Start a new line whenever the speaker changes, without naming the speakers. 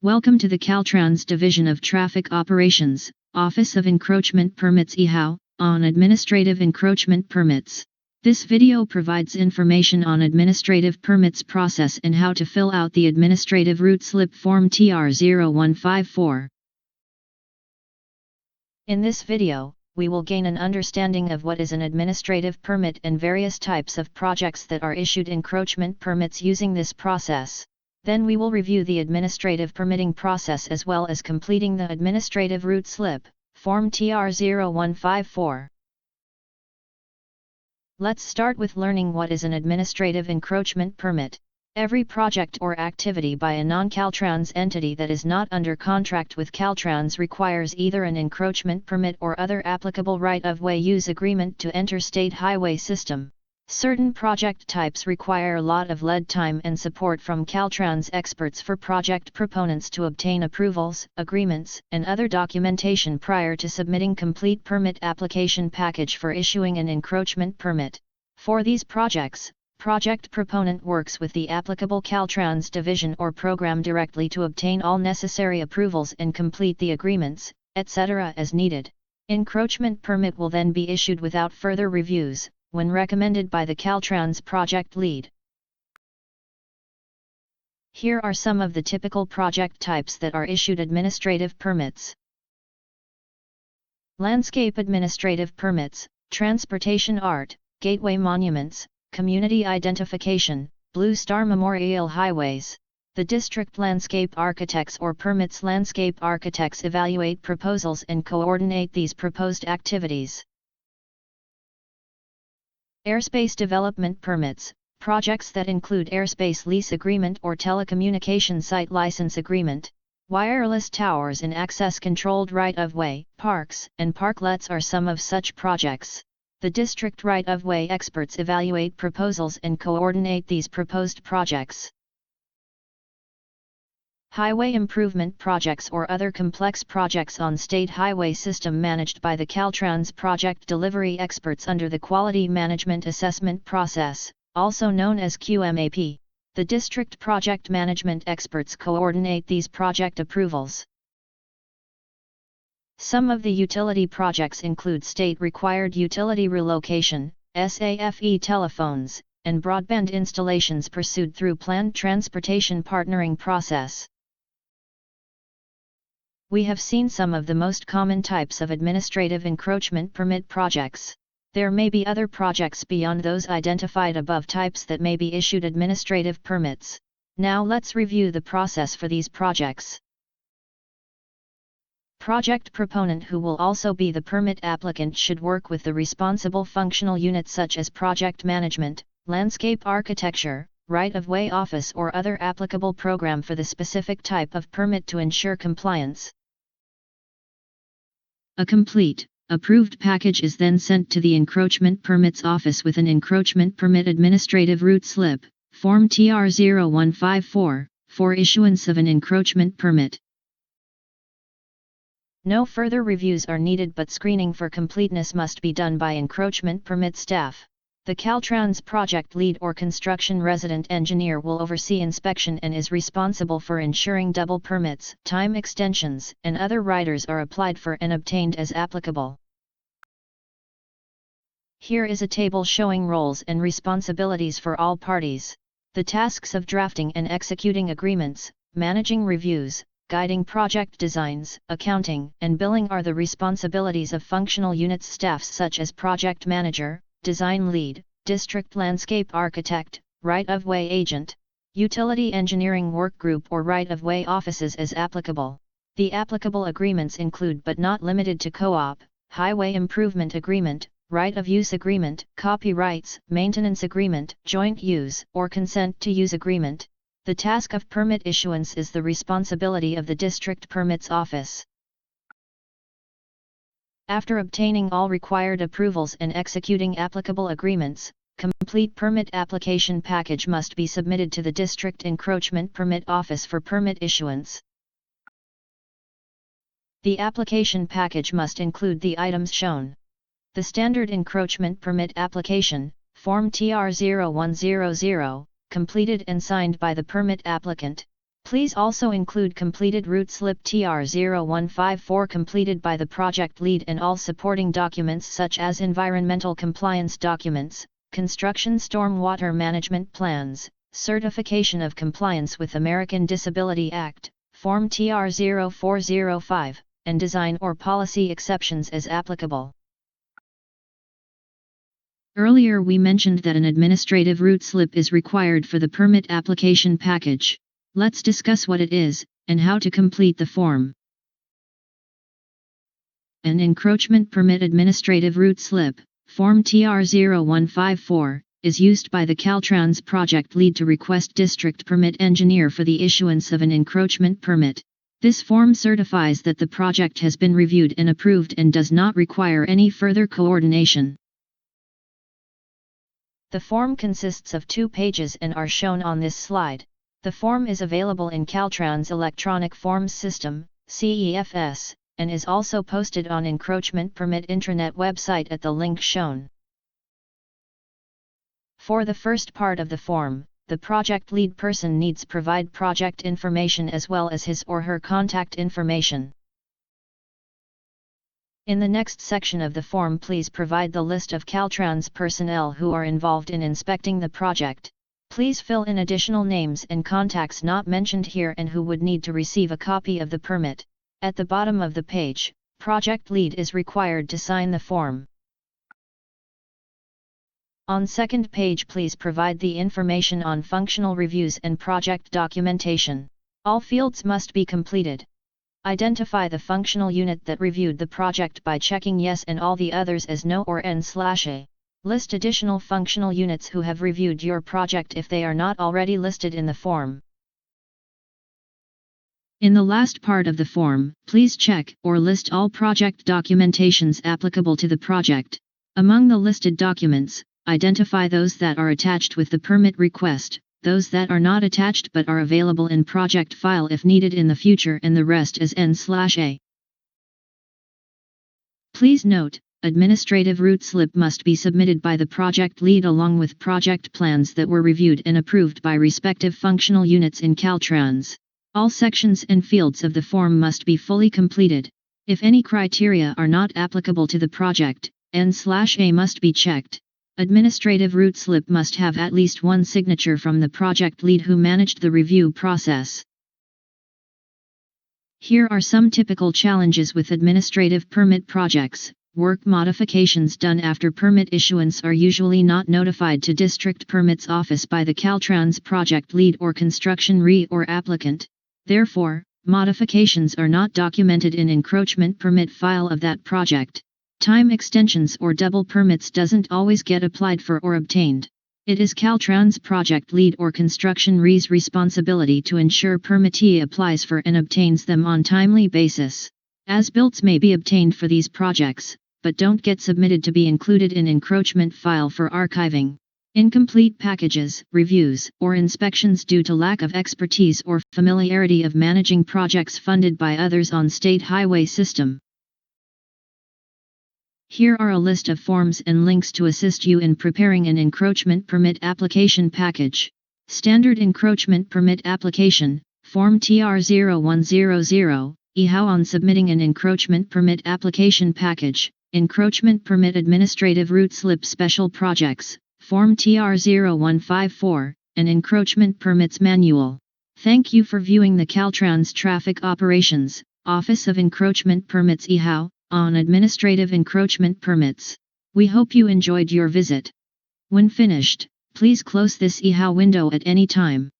Welcome to the Caltrans Division of Traffic Operations, Office of Encroachment Permits eHow, on administrative encroachment permits. This video provides information on administrative permits process and how to fill out the administrative route slip form TR0154. In this video, we will gain an understanding of what is an administrative permit and various types of projects that are issued encroachment permits using this process. Then we will review the administrative permitting process as well as completing the administrative route slip, form TR0154. Let's start with learning what is an administrative encroachment permit. Every project or activity by a non-Caltrans entity that is not under contract with Caltrans requires either an encroachment permit or other applicable right-of-way use agreement to enter state highway system. Certain project types require a lot of lead time and support from Caltrans experts for project proponents to obtain approvals, agreements, and other documentation prior to submitting complete permit application package for issuing an encroachment permit. For these projects, project proponent works with the applicable Caltrans division or program directly to obtain all necessary approvals and complete the agreements, etc. as needed. Encroachment permit will then be issued without further reviews, when recommended by the Caltrans project lead. Here are some of the typical project types that are issued administrative permits. Landscape administrative permits, transportation art, gateway monuments, community identification, Blue Star Memorial highways. The district landscape architects or permits landscape architects evaluate proposals and coordinate these proposed activities. Airspace development permits, projects that include airspace lease agreement or telecommunication site license agreement. Wireless towers and access-controlled right-of-way, parks, and parklets are some of such projects. The district right-of-way experts evaluate proposals and coordinate these proposed projects. Highway improvement projects or other complex projects on state highway system managed by the Caltrans project delivery experts under the Quality Management Assessment process, also known as QMAP. The district project management experts coordinate these project approvals. Some of the utility projects include state-required utility relocation, SAFE telephones, and broadband installations pursued through planned transportation partnering process. We have seen some of the most common types of administrative encroachment permit projects. There may be other projects beyond those identified above types that may be issued administrative permits. Now let's review the process for these projects. Project proponent who will also be the permit applicant should work with the responsible functional units such as project management, landscape architecture, right-of-way office or other applicable program for the specific type of permit to ensure compliance. A complete, approved package is then sent to the Encroachment Permits Office with an Encroachment Permit Administrative Route Slip, Form TR0154, for issuance of an encroachment permit. No further reviews are needed, but screening for completeness must be done by encroachment permit staff. The Caltrans project lead or construction resident engineer will oversee inspection and is responsible for ensuring double permits, time extensions, and other riders are applied for and obtained as applicable. Here is a table showing roles and responsibilities for all parties. The tasks of drafting and executing agreements, managing reviews, guiding project designs, accounting, and billing are the responsibilities of functional units staffs such as project manager, design lead, district landscape architect, right-of-way agent, utility engineering work group or right-of-way offices as applicable. The applicable agreements include but not limited to co-op, highway improvement agreement, right-of-use agreement, copyrights, maintenance agreement, joint use, or consent to use agreement. The task of permit issuance is the responsibility of the district permits office. After obtaining all required approvals and executing applicable agreements, complete permit application package must be submitted to the District Encroachment Permit Office for permit issuance. The application package must include the items shown. The Standard Encroachment Permit Application, Form TR0100, completed and signed by the permit applicant. Please also include completed route slip TR0154 completed by the project lead and all supporting documents such as environmental compliance documents, construction stormwater management plans, certification of compliance with American Disability Act, Form TR0405, and design or policy exceptions as applicable. Earlier we mentioned that an administrative route slip is required for the permit application package. Let's discuss what it is, and how to complete the form. An encroachment permit administrative route slip, Form TR0154, is used by the Caltrans project lead to request district permit engineer for the issuance of an encroachment permit. This form certifies that the project has been reviewed and approved and does not require any further coordination. The form consists of 2 pages and are shown on this slide. The form is available in Caltrans Electronic Forms System, CEFS, and is also posted on Encroachment Permit intranet website at the link shown. For the first part of the form, the project lead person needs provide project information as well as his or her contact information. In the next section of the form, please provide the list of Caltrans personnel who are involved in inspecting the project. Please fill in additional names and contacts not mentioned here and who would need to receive a copy of the permit. At the bottom of the page, project lead is required to sign the form. On second page, please provide the information on functional reviews and project documentation. All fields must be completed. Identify the functional unit that reviewed the project by checking yes and all the others as no or N/A. List additional functional units who have reviewed your project if they are not already listed in the form. In the last part of the form, please check or list all project documentations applicable to the project. Among the listed documents, identify those that are attached with the permit request, those that are not attached but are available in project file if needed in the future, and the rest as N/A. Please note, administrative route slip must be submitted by the project lead along with project plans that were reviewed and approved by respective functional units in Caltrans. All sections and fields of the form must be fully completed. If any criteria are not applicable to the project, N/A must be checked. Administrative route slip must have at least one signature from the project lead who managed the review process. Here are some typical challenges with administrative permit projects. Work modifications done after permit issuance are usually not notified to District Permits Office by the Caltrans project lead or construction or applicant. Therefore, modifications are not documented in encroachment permit file of that project. Time extensions or double permits doesn't always get applied for or obtained. It is Caltrans project lead or construction responsibility to ensure permittee applies for and obtains them on timely basis. As-builts may be obtained for these projects, but don't get submitted to be included in encroachment file for archiving. Incomplete packages, reviews, or inspections due to lack of expertise or familiarity of managing projects funded by others on state highway system. Here are a list of forms and links to assist you in preparing an encroachment permit application package. Standard Encroachment Permit Application, Form TR0100, eHow on submitting an encroachment permit application package, Encroachment Permit Administrative Route Slip Special Projects, Form TR0154, and Encroachment Permits Manual. Thank you for viewing the Caltrans Traffic Operations, Office of Encroachment Permits eHow, on administrative encroachment permits. We hope you enjoyed your visit. When finished, please close this eHow window at any time.